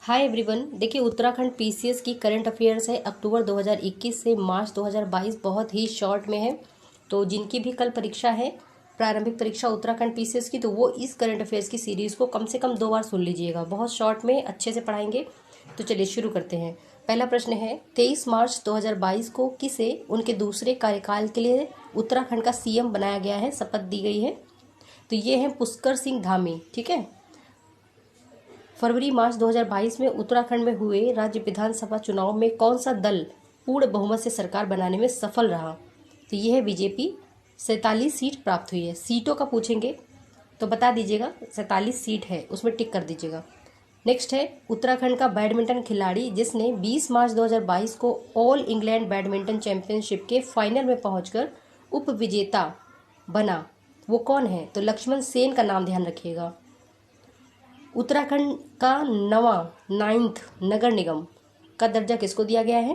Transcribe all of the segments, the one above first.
Hi everyone. देखिए, Uttarakhand PCS की current affairs है अक्टूबर 2021 से मार्च 2022, बहुत ही शॉर्ट में है। तो जिनकी भी कल परीक्षा है, प्रारंभिक परीक्षा उत्तराखंड पीसीएस की, तो वो इस करंट अफेयर्स की सीरीज़ को कम से कम 2 बार सुन लीजिएगा। बहुत शॉर्ट में अच्छे से पढ़ाएंगे। तो चलिए शुरू करते हैं। पहला प्रश्न है, 23 मार्च 2022 को किसे उनके दूसरे कार्यकाल के लिए उत्तराखंड का सीएम बनाया गया है, शपथ दी गई है? तो ये है पुष्कर सिंह धामी। ठीक है। फरवरी मार्च 2022 में उत्तराखंड में हुए राज्य विधानसभा चुनाव में कौन सा दल पूर्ण बहुमत से सरकार बनाने में सफल रहा? तो ये है बीजेपी। 47 सीट प्राप्त हुई है। सीटों का पूछेंगे तो बता दीजिएगा, 47 सीट है, उसमें टिक कर दीजिएगा। नेक्स्ट है, उत्तराखंड का बैडमिंटन खिलाड़ी जिसने 20 मार्च 2022 को ऑल इंग्लैंड बैडमिंटन चैंपियनशिप के फाइनल में पहुंचकर उप विजेता बना, वो कौन है? तो लक्ष्मण सेन का नाम ध्यान रखिएगा। उत्तराखंड का नवा 9th नगर निगम का दर्जा किसको दिया गया है?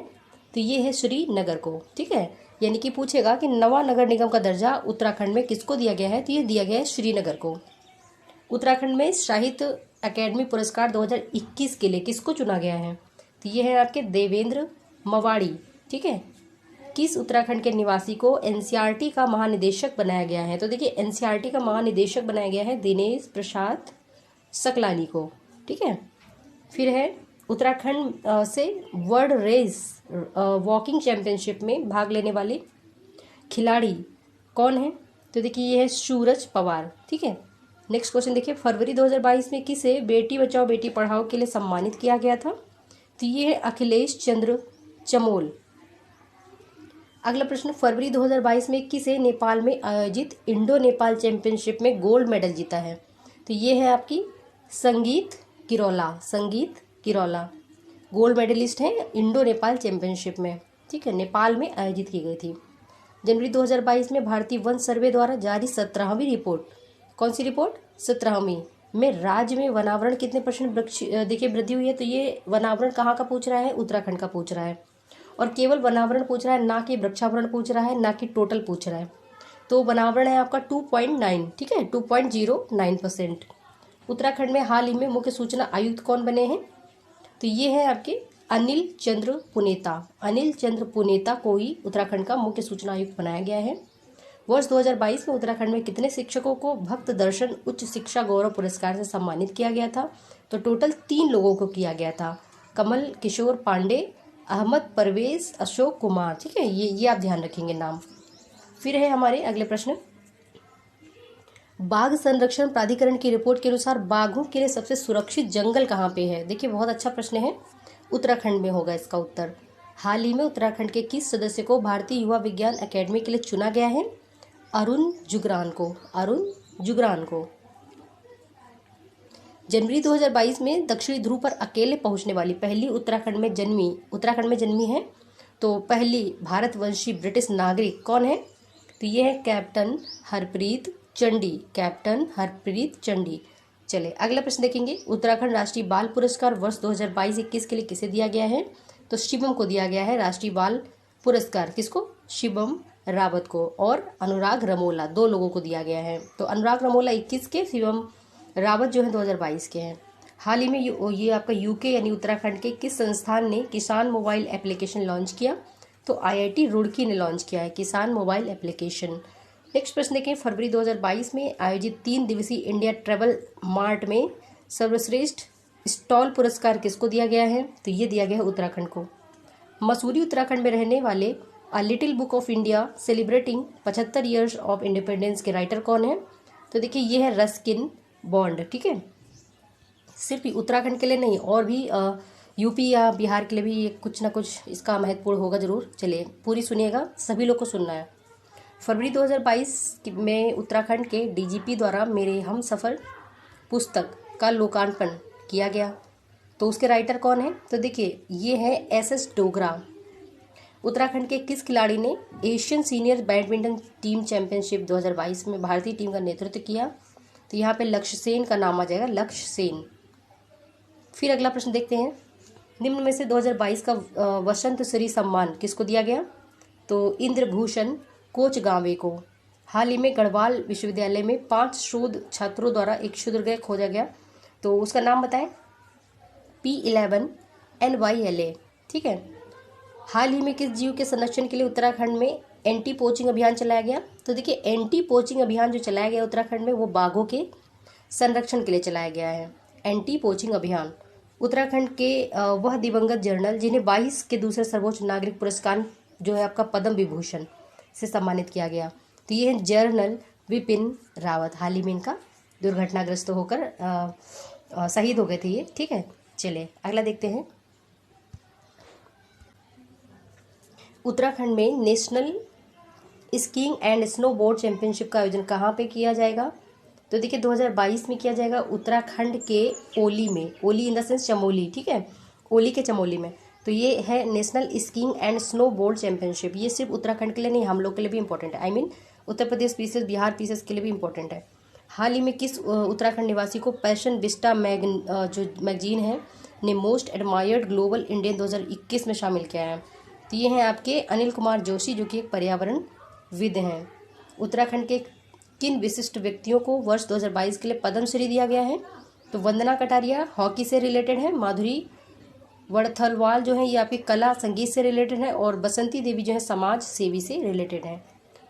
तो ये है श्रीनगर को। ठीक है, यानी कि पूछेगा कि नवा नगर निगम का दर्जा उत्तराखंड में किसको दिया गया है, तो ये दिया गया है श्रीनगर को। उत्तराखंड में साहित्य अकेडमी पुरस्कार 2021 के लिए किसको चुना गया है? तो ये है आपके देवेंद्र मवाड़ी। ठीक है। किस उत्तराखंड के निवासी को एनसीईआरटी का महानिदेशक बनाया गया है? तो देखिए, एनसीईआरटी का महानिदेशक बनाया गया है दिनेश प्रसाद सकलानी को। ठीक है। फिर है, उत्तराखंड से वर्ल्ड रेस वॉकिंग चैंपियनशिप में भाग लेने वाले खिलाड़ी कौन है? तो देखिए, ये है सूरज पवार। ठीक है। नेक्स्ट क्वेश्चन देखिए, फरवरी 2022 में किसे बेटी बचाओ बेटी पढ़ाओ के लिए सम्मानित किया गया था? तो ये है अखिलेश चंद्र चमोल। अगला प्रश्न, फरवरी 2022 में किसे नेपाल में आयोजित इंडो नेपाल चैंपियनशिप में गोल्ड मेडल जीता है? तो ये है आपकी संगीत किरौला। संगीत किरौला गोल्ड मेडलिस्ट हैं इंडो नेपाल चैंपियनशिप में। ठीक है, नेपाल में आयोजित की गई थी। जनवरी 2022 में भारतीय वन सर्वे द्वारा जारी 17वीं रिपोर्ट, कौन सी रिपोर्ट? 17वीं में राज्य में वनावरण कितने % देखिए वृद्धि हुई है? तो ये वनावरण कहाँ का पूछ रहा है? उत्तराखंड का पूछ रहा है। और केवल वनावरण पूछ रहा है, ना कि वृक्षावरण पूछ रहा है, ना कि टोटल पूछ रहा है। तो वनावरण है आपका 2.9। ठीक है, 2.09%। उत्तराखंड में हाल ही में मुख्य सूचना आयुक्त कौन बने हैं? तो ये है आपके अनिल चंद्र पुनेता। अनिल चंद्र पुनेता को ही उत्तराखंड का मुख्य सूचना आयुक्त बनाया गया है। वर्ष 2022 में उत्तराखंड में कितने शिक्षकों को भक्त दर्शन उच्च शिक्षा गौरव पुरस्कार से सम्मानित किया गया था? तो टोटल 3 लोगों को किया गया था। कमल किशोर पांडे, अहमद परवेज, अशोक कुमार। ठीक है, ये आप ध्यान रखेंगे नाम। फिर है हमारे अगले प्रश्न, बाघ संरक्षण प्राधिकरण की रिपोर्ट के अनुसार बाघों के लिए सबसे सुरक्षित जंगल कहाँ पे है? देखिए, बहुत अच्छा प्रश्न है। उत्तराखंड में होगा इसका उत्तर। हाल ही में उत्तराखंड के किस सदस्य को भारतीय युवा विज्ञान अकेडमी के लिए चुना गया है? अरुण जुगरान को। अरुण जुगरान को। जनवरी 2022 में दक्षिणी ध्रुव पर अकेले पहुंचने वाली पहली उत्तराखंड में जन्मी है तो पहली भारतवंशी ब्रिटिश नागरिक कौन है? तो ये है कैप्टन हरप्रीत चंडी। कैप्टन हरप्रीत चंडी। चले अगला प्रश्न देखेंगे, उत्तराखंड राष्ट्रीय बाल पुरस्कार वर्ष 2022-21 के लिए किसे दिया गया है? तो शिवम को दिया गया है राष्ट्रीय बाल पुरस्कार। किसको? शिवम रावत को। और अनुराग रमोला, 2 लोगों को दिया गया है। तो अनुराग रमोला 21 के, शिवम रावत जो है 2022 के हैं। हाल ही में ये आपका यूके यानी उत्तराखंड के किस संस्थान ने किसान मोबाइल एप्लीकेशन लॉन्च किया? तो आईआईटी रुड़की ने लॉन्च किया है किसान मोबाइल एप्लीकेशन। नेक्स्ट प्रश्न देखें, फरवरी 2022 में आयोजित 3 दिवसीय इंडिया ट्रेवल मार्ट में सर्वश्रेष्ठ स्टॉल पुरस्कार किसको दिया गया है? तो ये दिया गया है उत्तराखंड को। मसूरी उत्तराखंड में रहने वाले a little book of India celebrating 75 years of independence के राइटर कौन है? तो देखिए, ये है रस्किन बॉन्ड। ठीक है, सिर्फ उत्तराखंड के लिए नहीं, और भी यूपी या बिहार के लिए भी कुछ ना कुछ इसका महत्वपूर्ण होगा जरूर। चलिए पूरी सुनिएगा, सभी लोग को सुनना है। फरवरी 2022 में उत्तराखंड के डीजीपी द्वारा मेरे हम सफ़र पुस्तक का लोकार्पण किया गया, तो उसके राइटर कौन है? तो देखिए, ये है एसएस डोगरा। उत्तराखंड के किस खिलाड़ी ने Asian senior badminton team championship 2022 में भारतीय टीम का नेतृत्व किया? तो यहाँ पे लक्ष्य सेन का नाम आ जाएगा, लक्ष्य सेन। फिर अगला प्रश्न देखते हैं, निम्न में से 2022 का वसंत श्री सम्मान किसको दिया गया? तो इंद्रभूषण कोचगांवे को। हाल ही में गढ़वाल विश्वविद्यालय में 5 शोध छात्रों द्वारा एक क्षुद्रग्रह खोजा गया, तो उसका नाम बताएं। P11 NYLA, ठीक है। हाल ही में किस जीव के संरक्षण के लिए उत्तराखंड में एंटी पोचिंग अभियान चलाया गया? तो देखिए एंटी पोचिंग अभियान जो चलाया गया उत्तराखंड में वो बाघों के संरक्षण के लिए चलाया गया है। एंटी पोचिंग अभियान उत्तराखंड के वह दिवंगत जनरल जिन्हें 22 के दूसरे सर्वोच्च नागरिक पुरस्कार जो है आपका पद्म विभूषण से सम्मानित किया गया। तो ये है जनरल विपिन रावत। हाल ही में इनका दुर्घटनाग्रस्त होकर शहीद हो गए थे ये, ठीक है। चलिए अगला देखते हैं। उत्तराखंड में national skiing and snowboard championship का आयोजन कहाँ पे किया जाएगा? तो देखिए 2022 में किया जाएगा उत्तराखंड के ओली में। ओली इन द सेंस चमोली, ठीक है, ओली के चमोली में। तो ये है national skiing and snowboard championship. ये सिर्फ उत्तराखंड के लिए नहीं, हम लोग के लिए भी इंपॉर्टेंट है। I mean Uttar Pradesh pieces, Bihar pieces के लिए भी इंपॉर्टेंट है। हाल ही में किस उत्तराखंड निवासी को पैशन विस्टा जो मैगजीन है ने मोस्ट एडमायर्ड ग्लोबल इंडियन 2021 में शामिल किया है? तो ये हैं आपके अनिल कुमार जोशी, जो कि एक पर्यावरणविद हैं। उत्तराखंड के किन विशिष्ट व्यक्तियों को वर्ष 2022 के लिए पद्मश्री दिया गया है? तो वंदना कटारिया हॉकी से रिलेटेड है, माधुरी वड़थलवाल जो है ये आपकी कला संगीत से रिलेटेड है, और बसंती देवी जो है समाज सेवी से रिलेटेड है।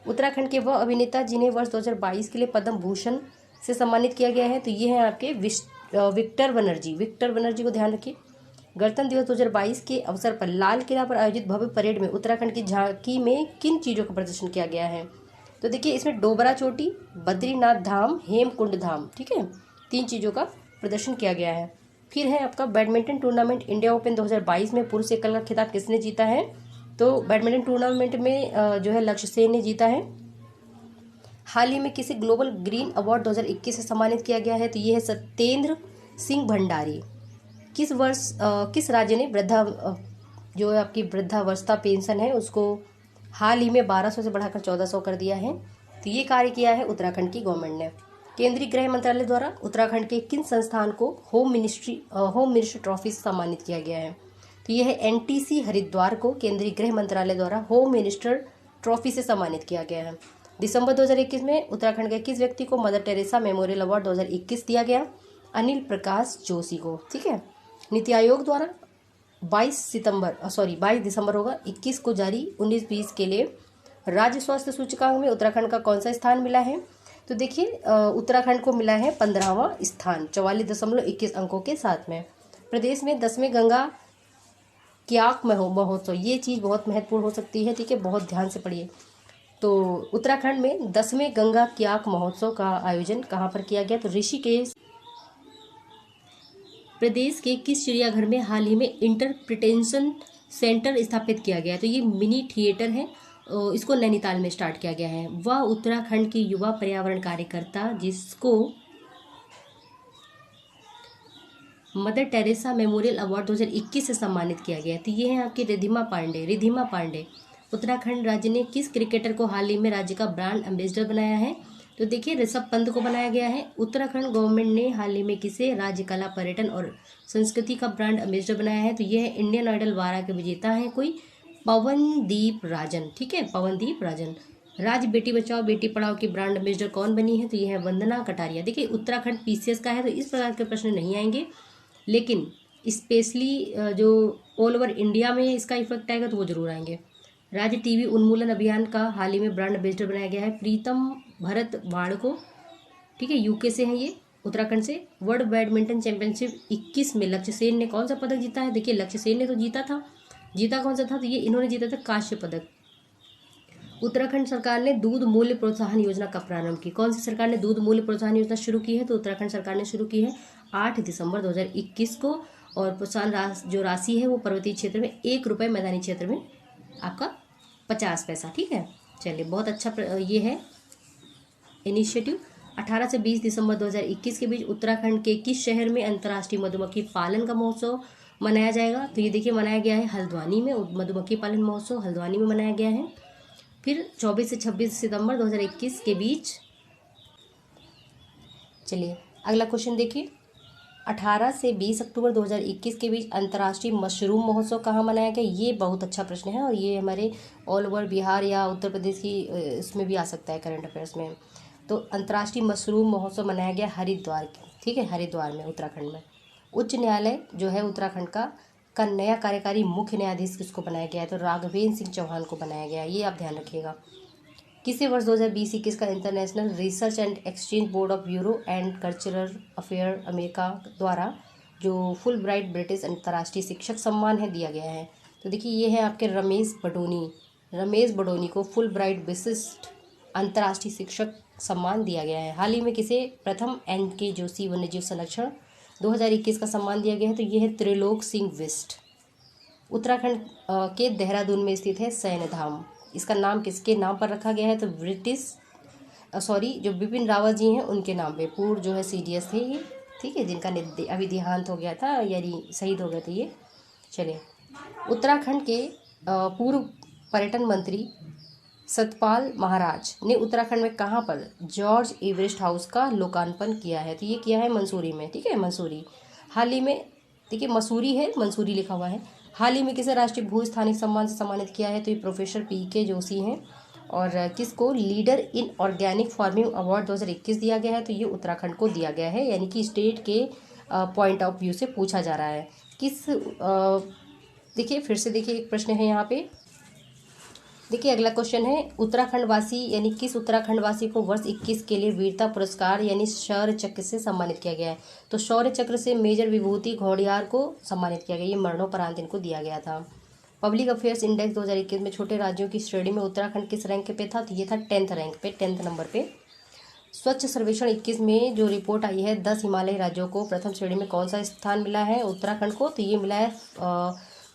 उत्तराखंड के वह अभिनेता जिन्हें वर्ष 2022 के लिए पद्म भूषण से सम्मानित किया गया है? तो ये हैं आपके विक्टर बनर्जी। विक्टर बनर्जी को ध्यान रखिए। गणतंत्र दिवस 2022 के अवसर पर लाल किला पर आयोजित भव्य परेड में उत्तराखंड की झांकी में किन चीज़ों का प्रदर्शन किया गया है? तो देखिए इसमें डोबरा चोटी, बद्रीनाथ धाम, हेमकुंड धाम, ठीक है, 3 चीज़ों का प्रदर्शन किया गया है। फिर है आपका बैडमिंटन टूर्नामेंट इंडिया ओपन 2022 में पुरुष एकल का खिताब किसने जीता है? तो बैडमिंटन टूर्नामेंट में जो है लक्ष्य सेन ने जीता है। हाल ही में किसे ग्लोबल ग्रीन अवार्ड 2021 से सम्मानित किया गया है? तो ये है सत्येंद्र सिंह भंडारी। किस राज्य ने जो है आपकी वृद्धावस्था पेंशन है उसको हाल ही में 1200 से बढ़ाकर 1400 कर दिया है? तो ये कार्य किया है उत्तराखंड की गवर्नमेंट ने। केंद्रीय गृह मंत्रालय द्वारा उत्तराखंड के किन संस्थान को होम मिनिस्टर ट्रॉफी से सम्मानित किया गया है? तो ये है NTC हरिद्वार को केंद्रीय गृह मंत्रालय द्वारा होम मिनिस्टर ट्रॉफी से सम्मानित किया गया है। दिसंबर 2021 में उत्तराखंड के किस व्यक्ति को मदर टेरेसा मेमोरियल अवार्ड 2021 दिया गया? अनिल प्रकाश जोशी को, ठीक है। नीति आयोग द्वारा 22 दिसंबर होगा 21 को जारी 19-20 के लिए राज्य स्वास्थ्य सूचकांक में उत्तराखंड का कौन सा स्थान मिला है? तो देखिए उत्तराखंड को मिला है 15वां स्थान 44.21 अंकों के साथ में। प्रदेश में 10वें गंगा क्याक महोत्सव, ये चीज़ बहुत महत्वपूर्ण हो सकती है, ठीक है, बहुत ध्यान से पढ़िए। तो उत्तराखंड में 10वें गंगा क्याक महोत्सव का आयोजन कहाँ पर किया गया? तो ऋषिकेश। प्रदेश के किस चिड़ियाघर में हाल ही में इंटरप्रिटेशन सेंटर स्थापित किया गया है? तो ये मिनी थिएटर है, इसको नैनीताल में स्टार्ट किया गया है। वह उत्तराखंड की युवा पर्यावरण कार्यकर्ता जिसको मदर टेरेसा मेमोरियल अवार्ड 2021 से सम्मानित किया गया है, तो ये है आपकी रिधिमा पांडे। उत्तराखंड राज्य ने किस क्रिकेटर को हाल ही में राज्य का ब्रांड एम्बेसडर बनाया है? तो देखिए ऋषभ पंत को बनाया गया है। उत्तराखंड गवर्नमेंट ने हाल ही में किसे राज्य कला पर्यटन और संस्कृति का ब्रांड एम्बेसडर बनाया है? तो ये है इंडियन आइडल 12 के विजेता हैं कोई पवनदीप राजन, ठीक है, पवनदीप राजन। राज्य बेटी बचाओ बेटी पढ़ाओ की ब्रांड एम्बेसडर कौन बनी है? तो ये है वंदना कटारिया। देखिए उत्तराखंड PCS का है तो इस प्रकार के प्रश्न नहीं आएंगे, लेकिन स्पेशली जो ऑल ओवर इंडिया में इसका इफेक्ट आएगा तो वो जरूर आएंगे। राज्य टीबी उन्मूलन अभियान का हाल ही में ब्रांड एम्बेसडर बनाया गया है प्रीतम भरत वाड़ को, ठीक है, UK से है ये, उत्तराखंड से। वर्ल्ड बैडमिंटन चैंपियनशिप 21 में लक्ष्य सेन ने कौन सा पदक जीता है? देखिए लक्ष्य सेन ने तो जीता कौन सा था? तो ये इन्होंने जीता था कांस्य पदक। उत्तराखंड सरकार ने दूध मूल्य प्रोत्साहन योजना का प्रारंभ की। कौन सी सरकार ने दूध मूल्य प्रोत्साहन योजना शुरू की है? तो उत्तराखंड सरकार ने शुरू की है 8 दिसंबर 2021 को, और प्रोत्साहन जो राशि है वो पर्वतीय क्षेत्र में 1 रुपये, मैदानी क्षेत्र में आपका 50 पैसा, ठीक है। चलिए बहुत अच्छा ये है इनिशिएटिव। 18 से 20 दिसंबर 2021 के बीच उत्तराखंड के किस शहर में अंतर्राष्ट्रीय मधुमक्खी पालन का महोत्सव मनाया जाएगा? तो ये देखिए मनाया गया है हल्द्वानी में, मधुमक्खी पालन महोत्सव हल्द्वानी में मनाया गया है। फिर 24 से 26 सितंबर 2021 के बीच। चलिए अगला क्वेश्चन देखिए। 18 से 20 अक्टूबर 2021 के बीच अंतर्राष्ट्रीय मशरूम महोत्सव कहाँ मनाया गया? ये बहुत अच्छा प्रश्न है, और ये हमारे ऑल ओवर बिहार या उत्तर प्रदेश की इसमें भी आ सकता है करंट अफेयर्स में। तो अंतर्राष्ट्रीय मशरूम महोत्सव मनाया गया हरिद्वार, ठीक है, हरिद्वार में, उत्तराखंड में। उच्च न्यायालय जो है उत्तराखंड का नया कार्यकारी मुख्य न्यायाधीश किसको बनाया गया है? तो राघवेंद्र सिंह चौहान को बनाया गया है, ये आप ध्यान रखिएगा। किसी वर्ष 2020-21 का international research and exchange board of bureau and cultural affair America द्वारा जो फुल ब्राइट ब्रिटिश अंतर्राष्ट्रीय शिक्षक सम्मान है दिया गया है? तो देखिए ये है आपके रमेश बडोनी को फुल ब्राइट विशिष्ट अंतर्राष्ट्रीय शिक्षक सम्मान दिया गया है। हाल ही में किसे प्रथम NK जोशी वन्यजीव संरक्षण 2021 का सम्मान दिया गया है? तो ये है त्रिलोक सिंह बिष्ट। उत्तराखंड के देहरादून में स्थित है सैन्य धाम, इसका नाम किसके नाम पर रखा गया है? तो जो बिपिन रावत जी हैं उनके नाम पे, पूर्व जो है CDS थे ये, ठीक है, जिनका अभी देहांत हो गया था, यानी शहीद हो गए थे ये। चलिए, उत्तराखंड के पूर्व पर्यटन मंत्री सतपाल महाराज ने उत्तराखंड में कहाँ पर जॉर्ज एवरेस्ट हाउस का लोकार्पण किया है? तो ये किया है मंसूरी में, ठीक है, मंसूरी। हाल ही में, देखिए मसूरी है, मंसूरी लिखा हुआ है। हाल ही में किसे राष्ट्रीय भू स्थानिक सम्मान से सम्मानित किया है? तो ये प्रोफेसर PK जोशी हैं। और किसको leader in organic farming award 2021 दिया गया है? तो ये उत्तराखंड को दिया गया है, यानी कि स्टेट के पॉइंट ऑफ व्यू से पूछा जा रहा है। देखिए फिर से देखिए एक प्रश्न है यहाँ पे। देखिए अगला क्वेश्चन है, उत्तराखंड वासी यानी किस उत्तराखंड वासी को वर्ष 21 के लिए वीरता पुरस्कार यानी शौर्य चक्र से सम्मानित किया गया है? तो शौर्य चक्र से मेजर विभूति घोड़ियार को सम्मानित किया गया, ये मरणोपरांत इनको दिया गया था। पब्लिक अफेयर्स इंडेक्स 2021 में छोटे राज्यों की श्रेणी में उत्तराखंड किस रैंक पे था? तो ये था 10th रैंक पे, 10th नंबर पे। स्वच्छ सर्वेक्षण 21 में जो रिपोर्ट आई है 10 हिमालयी राज्यों को प्रथम श्रेणी में कौन सा स्थान मिला है उत्तराखंड को? तो ये मिला है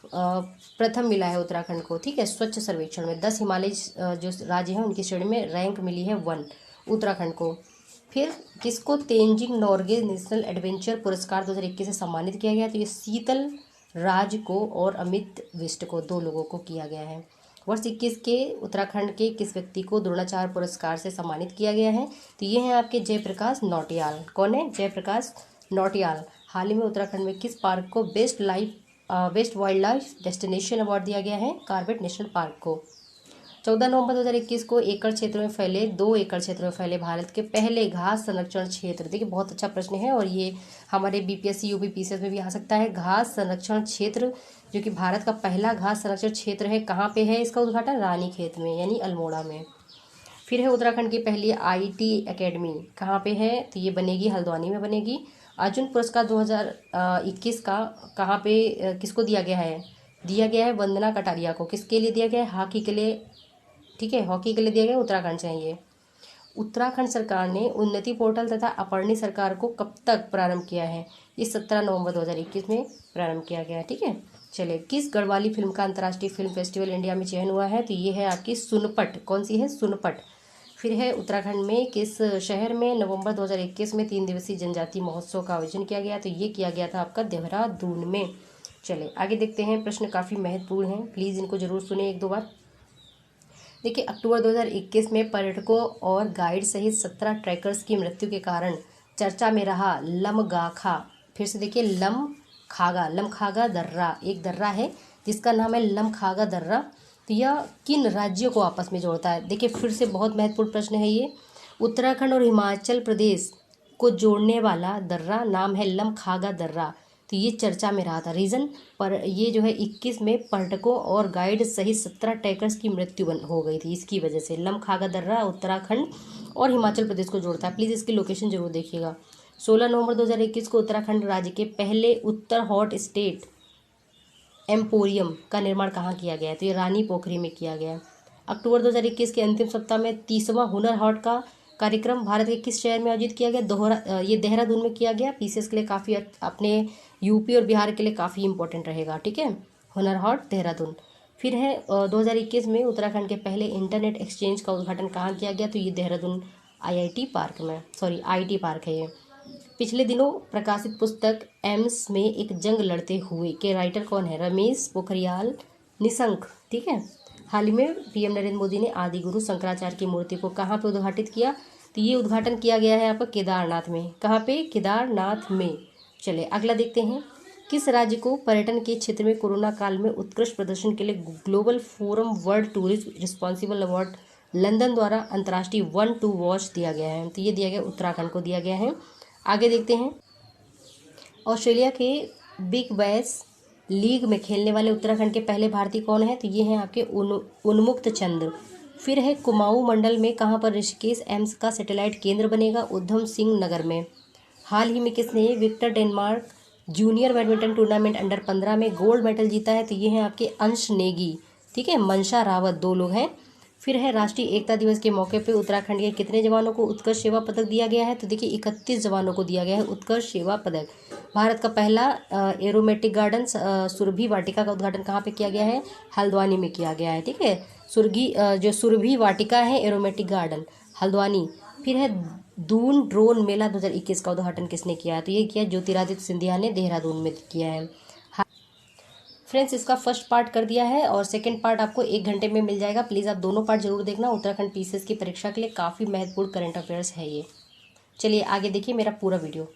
प्रथम मिला है उत्तराखंड को, ठीक है। स्वच्छ सर्वेक्षण में 10 हिमालयी जो राज्य हैं उनकी श्रेणी में रैंक मिली है 1 उत्तराखंड को। फिर किसको तेंजिंग नोर्गे नेशनल एडवेंचर पुरस्कार 2021 से सम्मानित किया गया? तो ये शीतल राज को और अमित विष्ट को, 2 लोगों को किया गया है। वर्ष 21 के उत्तराखंड के किस व्यक्ति को द्रोणाचार्य पुरस्कार से सम्मानित किया गया है? तो ये हैं आपके जयप्रकाश नौटियाल। कौन है? जयप्रकाश नौटियाल। हाल ही में उत्तराखंड में किस पार्क को best wild life destination award दिया गया है? कॉर्बेट नेशनल पार्क को। 14 नवंबर 2021 को 2 एकड़ क्षेत्र में फैले भारत के पहले घास संरक्षण क्षेत्र, देखिए बहुत अच्छा प्रश्न है और ये हमारे BPSC UP PCS में भी आ सकता है। घास संरक्षण क्षेत्र जो कि भारत का पहला घास संरक्षण क्षेत्र है, कहाँ पे है इसका उद्घाटन? रानीखेत में यानी अल्मोड़ा में। फिर है उत्तराखंड की पहली IT एकेडमी कहाँ पे है? तो ये बनेगी हल्द्वानी में बनेगी। अर्जुन पुरस्कार 2021 का कहाँ पे किसको दिया गया है? दिया गया है वंदना कटारिया को। किसके लिए दिया गया है? हॉकी के लिए, ठीक है, हॉकी के लिए दिया गया, उत्तराखंड से है ये। उत्तराखंड सरकार ने उन्नति पोर्टल तथा अपरणी सरकार को कब तक प्रारंभ किया है? ये 17 नवंबर 2021 में प्रारंभ किया गया, ठीक है। चलिए, किस गढ़वाली फिल्म का अंतर्राष्ट्रीय फिल्म फेस्टिवल इंडिया में चयन हुआ है? तो ये है आपकी सुनपट। कौन सी है? सुनपट। फिर है उत्तराखंड में किस शहर में नवंबर 2021 में 3 दिवसीय जनजातीय महोत्सव का आयोजन किया गया? तो ये किया गया था आपका देहरादून में। चलिए आगे देखते हैं, प्रश्न काफ़ी महत्वपूर्ण हैं, प्लीज़ इनको जरूर सुने 1-2 बार। देखिए, अक्टूबर 2021 में पर्यटकों और गाइड सहित 17 ट्रैकर्स की मृत्यु के कारण चर्चा में रहा लमगाखा। फिर से देखिए, लमखागा दर्रा, एक दर्रा है जिसका नाम है लमखागा दर्रा। तो यह किन राज्यों को आपस में जोड़ता है? देखिए फिर से बहुत महत्वपूर्ण प्रश्न है ये। उत्तराखंड और हिमाचल प्रदेश को जोड़ने वाला दर्रा नाम है लमखागा दर्रा। तो ये चर्चा में रहा था, रीज़न पर ये जो है 21 में पर्यटकों और गाइड सहित 17 ट्रैकर्स की मृत्यु हो गई थी, इसकी वजह से। लमखागा दर्रा उत्तराखंड और हिमाचल प्रदेश को जोड़ता है, प्लीज़ इसकी लोकेशन जरूर देखिएगा। 16 नवंबर 2021 को उत्तराखंड राज्य के पहले उत्तर हॉट स्टेट एम्पोरियम का निर्माण कहाँ किया गया है? तो ये रानी पोखरी में किया गया। अक्टूबर 2021 के अंतिम सप्ताह में 30वां हुनर हाट का कार्यक्रम भारत के किस शहर में आयोजित किया गया? ये देहरादून में किया गया। PCS के लिए काफ़ी, अपने UP और बिहार के लिए काफ़ी इंपॉर्टेंट रहेगा, ठीक है। हुनर हाट देहरादून। फिर है 2021 में उत्तराखंड के पहले इंटरनेट एक्सचेंज का उद्घाटन कहाँ किया गया? तो ये देहरादून IT पार्क है ये। पिछले दिनों प्रकाशित पुस्तक एम्स में एक जंग लड़ते हुए के राइटर कौन है? रमेश पोखरियाल निशंक, ठीक है। हाल ही में PM नरेंद्र मोदी ने आदि गुरु शंकराचार्य की मूर्ति को कहाँ पे उद्घाटित किया? तो ये उद्घाटन किया गया है आपका केदारनाथ में। कहाँ पे? केदारनाथ में। चलिए अगला देखते हैं, किस राज्य को पर्यटन के क्षेत्र में कोरोना काल में उत्कृष्ट प्रदर्शन के लिए global forum world tourism responsible award London द्वारा अंतर्राष्ट्रीय 1 to वॉच दिया गया है? तो ये दिया गया उत्तराखंड को दिया गया है। आगे देखते हैं, ऑस्ट्रेलिया के बिग बैश लीग में खेलने वाले उत्तराखंड के पहले भारतीय कौन है? तो ये हैं आपके उन्मुक्त चंद्र। फिर है कुमाऊं मंडल में कहाँ पर ऋषिकेश एम्स का सैटेलाइट केंद्र बनेगा? उधम सिंह नगर में। हाल ही में किसने Victor Denmark junior badminton tournament under 15 में गोल्ड मेडल जीता है? तो ये हैं आपके अंश नेगी, ठीक है, मनशा रावत, 2 लोग हैं। फिर है राष्ट्रीय एकता दिवस के मौके पे उत्तराखंड के कितने जवानों को उत्कर्ष सेवा पदक दिया गया है? तो देखिए 31 जवानों को दिया गया है उत्कर्ष सेवा पदक। भारत का पहला एरोमेटिक गार्डन सुरभि वाटिका का उद्घाटन कहाँ पे किया गया है? हल्द्वानी में किया गया है, ठीक है। जो सुरभि वाटिका है एरोमेटिक गार्डन, हल्द्वानी। फिर है दून ड्रोन मेला 2021 का उद्घाटन किसने किया है? तो ये किया ज्योतिरादित्य सिंधिया ने, देहरादून में किया है। फ्रेंड्स, इसका फर्स्ट पार्ट कर दिया है और सेकंड पार्ट आपको 1 घंटे में मिल जाएगा। प्लीज़ आप दोनों पार्ट जरूर देखना। उत्तराखंड पीसीएस की परीक्षा के लिए काफ़ी महत्वपूर्ण करंट अफेयर्स है ये। चलिए आगे देखिए मेरा पूरा वीडियो।